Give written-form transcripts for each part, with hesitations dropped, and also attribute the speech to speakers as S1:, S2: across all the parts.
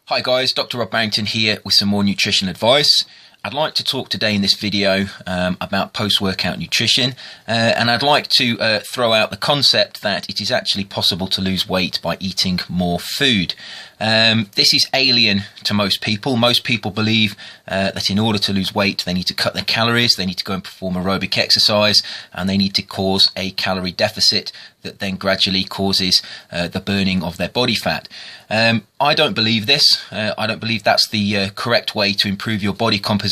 S1: Hi guys, Dr. Rob Barrington here with some more nutrition advice. I'd like to talk today in this video about post-workout nutrition, and I'd like to throw out the concept that it is actually possible to lose weight by eating more food. This is alien to most people. Most people believe that in order to lose weight they need to cut their calories, they need to go and perform aerobic exercise, and they need to cause a calorie deficit that then gradually causes the burning of their body fat. I don't believe this. I don't believe that's the correct way to improve your body composition.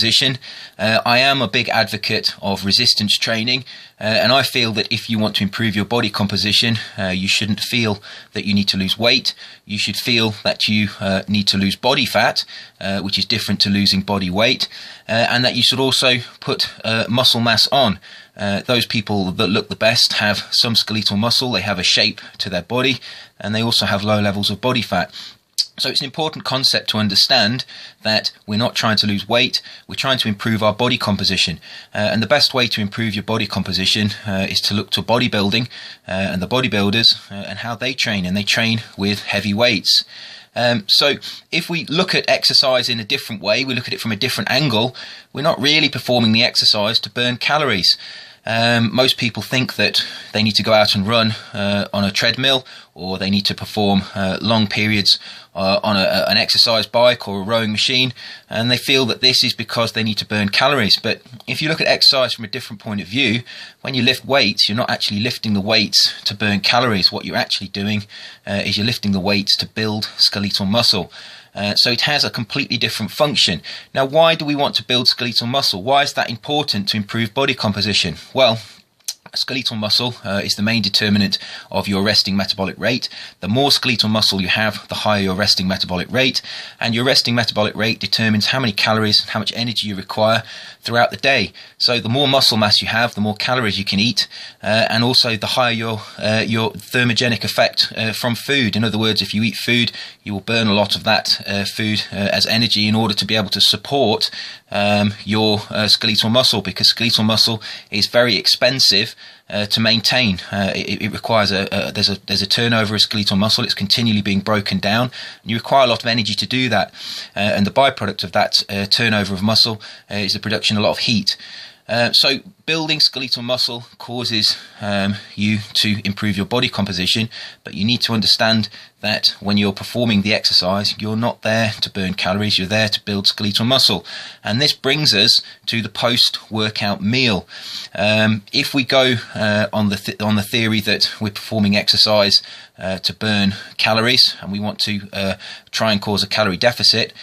S1: I am a big advocate of resistance training, and I feel that if you want to improve your body composition, you shouldn't feel that you need to lose weight. You should feel that you need to lose body fat, which is different to losing body weight, and that you should also put muscle mass on. Those people that look the best have some skeletal muscle, they have a shape to their body, and they also have low levels of body fat. So it's an important concept to understand that we're not trying to lose weight, we're trying to improve our body composition. And the best way to improve your body composition is to look to bodybuilding and the bodybuilders and how they train, and they train with heavy weights. So if we look at exercise in a different way, we look at it from a different angle, we're not really performing the exercise to burn calories. Most people think that they need to go out and run on a treadmill, or they need to perform long periods on an exercise bike or a rowing machine, and they feel that this is because they need to burn calories. But if you look at exercise from a different point of view, when you lift weights, you're not actually lifting the weights to burn calories. What you're actually doing is you're lifting the weights to build skeletal muscle. So it has a completely different function. Now, why do we want to build skeletal muscle? Why is that important to improve body composition? Well, skeletal muscle is the main determinant of your resting metabolic rate. The more skeletal muscle you have, the higher your resting metabolic rate, and your resting metabolic rate determines how many calories, how much energy you require throughout the day. So the more muscle mass you have, the more calories you can eat, and also the higher your thermogenic effect from food. In other words, if you eat food, you will burn a lot of that food as energy in order to be able to support your skeletal muscle, because skeletal muscle is very expensive to maintain. It requires there's a turnover of skeletal muscle. It's continually being broken down, and you require a lot of energy to do that, and the byproduct of that turnover of muscle is the production of a lot of heat. So building skeletal muscle causes you to improve your body composition, but you need to understand that when you're performing the exercise, you're not there to burn calories, you're there to build skeletal muscle. And this brings us to the post-workout meal. If we go on the theory that we're performing exercise to burn calories, and we want to try and cause a calorie deficit,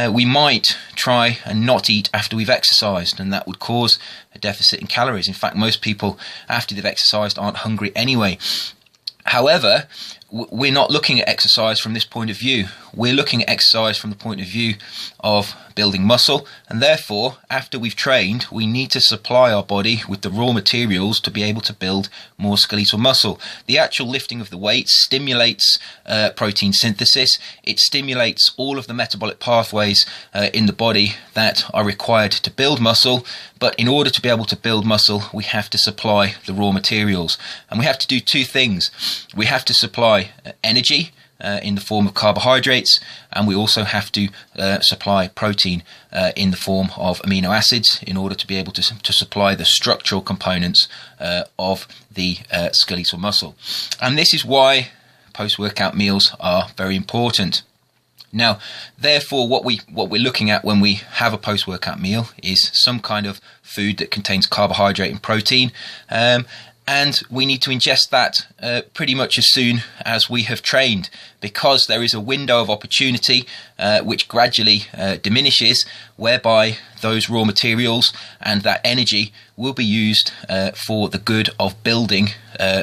S1: we might try and not eat after we've exercised, and that would cause a deficit in calories. In fact, most people after they've exercised aren't hungry anyway. However, we're not looking at exercise from this point of view. We're looking at exercise from the point of view of building muscle, and therefore after we've trained we need to supply our body with the raw materials to be able to build more skeletal muscle. The actual lifting of the weights stimulates protein synthesis. It stimulates all of the metabolic pathways in the body that are required to build muscle, but in order to be able to build muscle we have to supply the raw materials, and we have to do two things. We have to supply energy in the form of carbohydrates, and we also have to supply protein in the form of amino acids in order to be able to supply the structural components of the skeletal muscle. And this is why post-workout meals are very important. Now, therefore, what we're looking at when we have a post-workout meal is some kind of food that contains carbohydrate and protein, and we need to ingest that pretty much as soon as we have trained, because there is a window of opportunity which gradually diminishes, whereby those raw materials and that energy will be used for the good of building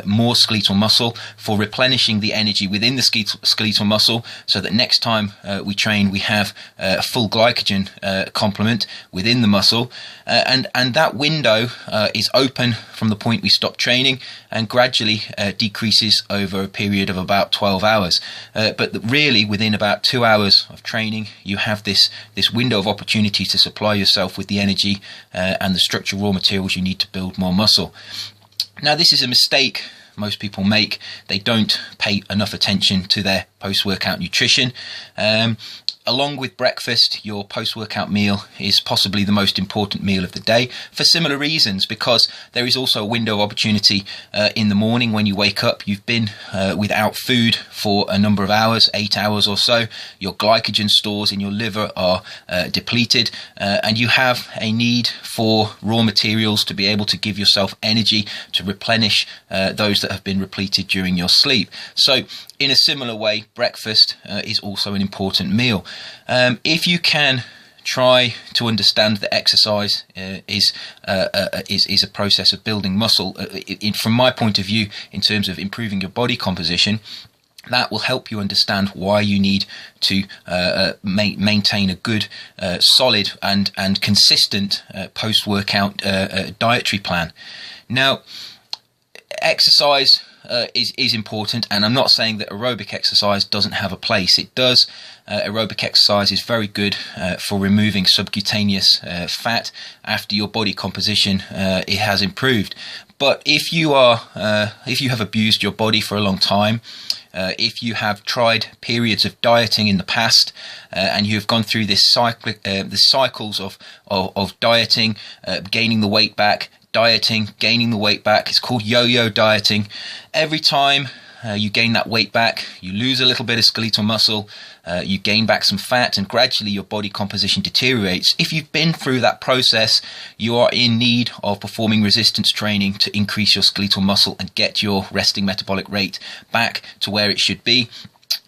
S1: more skeletal muscle, for replenishing the energy within the skeletal muscle, so that next time we train we have a full glycogen complement within the muscle, and that window is open from the point we stop training and gradually decreases over a period of about 12 hours. But really within about 2 hours of training you have this window of opportunity to supply yourself with the energy and the structural raw materials you need to build more muscle. Now, this is a mistake most people make. They don't pay enough attention to their post-workout nutrition. Along with breakfast, your post-workout meal is possibly the most important meal of the day for similar reasons, because there is also a window of opportunity in the morning when you wake up. You've been without food for a number of hours, 8 hours or so. Your glycogen stores in your liver are depleted, and you have a need for raw materials to be able to give yourself energy to replenish those that have been repleted during your sleep. So in a similar way, breakfast is also an important meal. If you can try to understand that exercise is a process of building muscle, from my point of view, in terms of improving your body composition, that will help you understand why you need to maintain a good, solid and consistent post-workout dietary plan. Now, exercise is important, and I'm not saying that aerobic exercise doesn't have a place. It does. Aerobic exercise is very good for removing subcutaneous fat after your body composition it has improved. But if you have abused your body for a long time, if you have tried periods of dieting in the past, and you have gone through the cycles of dieting, gaining the weight back, dieting, gaining the weight back. It's called yo-yo dieting. Every time you gain that weight back, you lose a little bit of skeletal muscle, you gain back some fat, and gradually your body composition deteriorates. If you've been through that process, you are in need of performing resistance training to increase your skeletal muscle and get your resting metabolic rate back to where it should be,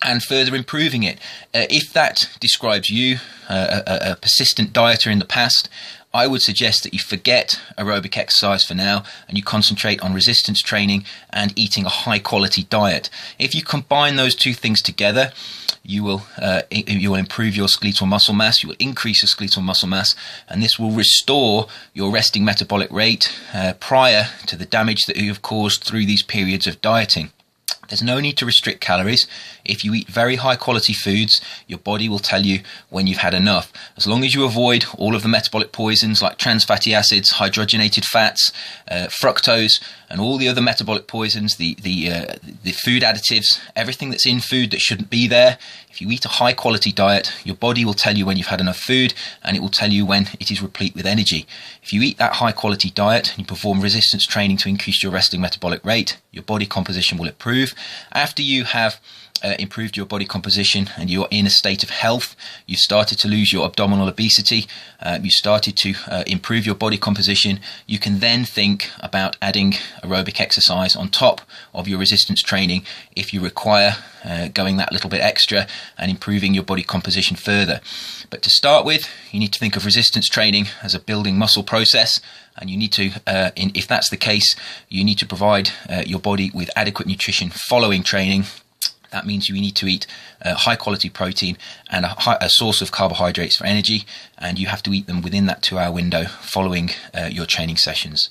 S1: and further improving it. If that describes you, a persistent dieter in the past, I would suggest that you forget aerobic exercise for now and you concentrate on resistance training and eating a high quality diet. If you combine those two things together, you will improve your skeletal muscle mass, you will increase your skeletal muscle mass, and this will restore your resting metabolic rate prior to the damage that you have caused through these periods of dieting. There's no need to restrict calories. If you eat very high quality foods, your body will tell you when you've had enough. As long as you avoid all of the metabolic poisons like trans fatty acids, hydrogenated fats, fructose, and all the other metabolic poisons, the food additives, everything that's in food that shouldn't be there. If you eat a high quality diet, your body will tell you when you've had enough food, and it will tell you when it is replete with energy. If you eat that high quality diet and you perform resistance training to increase your resting metabolic rate, your body composition will improve. After you have improved your body composition and you're in a state of health, you've started to lose your abdominal obesity, you started to improve your body composition, you can then think about adding aerobic exercise on top of your resistance training if you require going that little bit extra and improving your body composition further. But to start with, you need to think of resistance training as a building muscle process, and you need to, if that's the case, you need to provide your body with adequate nutrition following training. That means you need to eat high quality protein and a source of carbohydrates for energy, and you have to eat them within that 2-hour window following your training sessions.